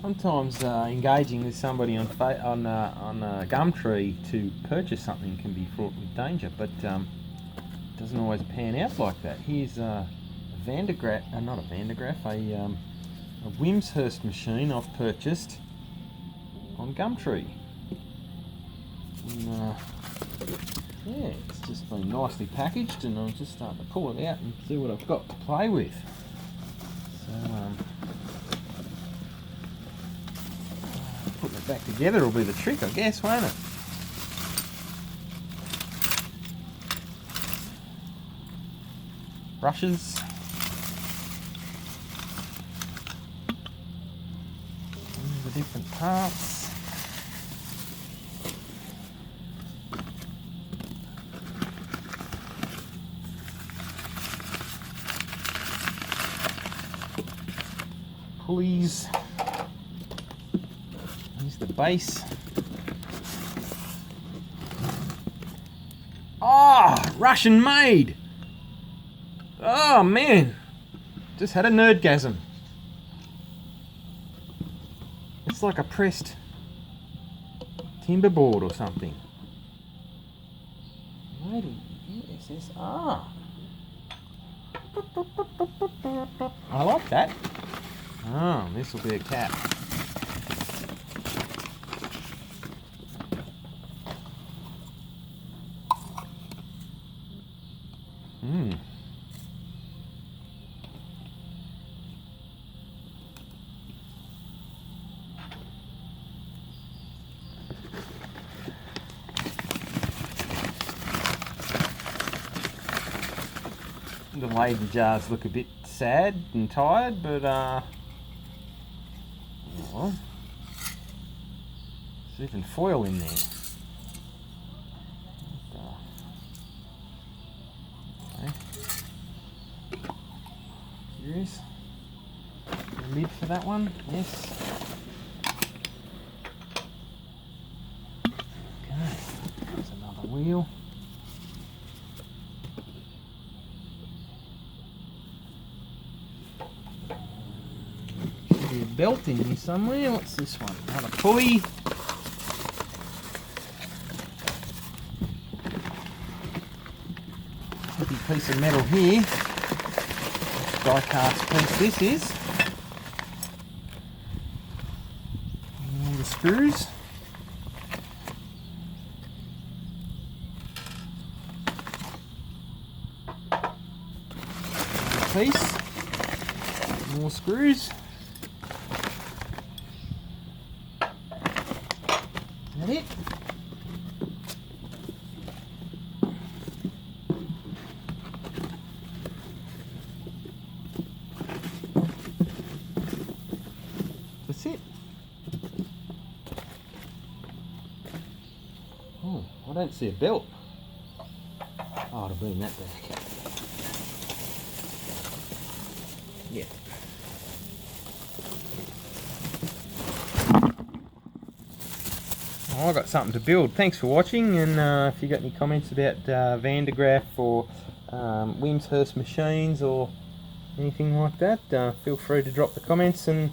Sometimes engaging with somebody on Gumtree to purchase something can be fraught with danger, but it doesn't always pan out like that. Here's a Wimshurst machine I've purchased on Gumtree. And, yeah, it's just been nicely packaged, and I'm just starting to pull it out and see what I've got to play with. So, putting it back together will be the trick, I guess, won't it? Brushes. The different parts. Pulleys. Here's the base. Ah, Russian made. Oh man, just had a nerdgasm. It's like a pressed timber board or something. Made in USSR. I like that. Oh, this will be a cap. The Leyden jars look a bit sad and tired, but well, there's even foil in there. Okay. Curious. Lid for that one? Yes. Okay. There's another wheel. Should be a belt in here somewhere. What's this one? Another pulley. Heavy piece of metal here. Die cast piece this is. And all the screws. Another piece. More screws. Is that it? That's it. Oh, I don't see a belt. Oh, I'll bring that back. Yeah. Oh, I got something to build. Thanks for watching, and if you got any comments about Van de Graaff or Wimshurst machines or anything like that, feel free to drop the comments and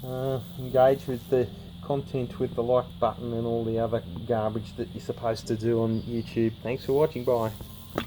engage with the content with the like button and all the other garbage that you're supposed to do on YouTube. Thanks for watching. Bye.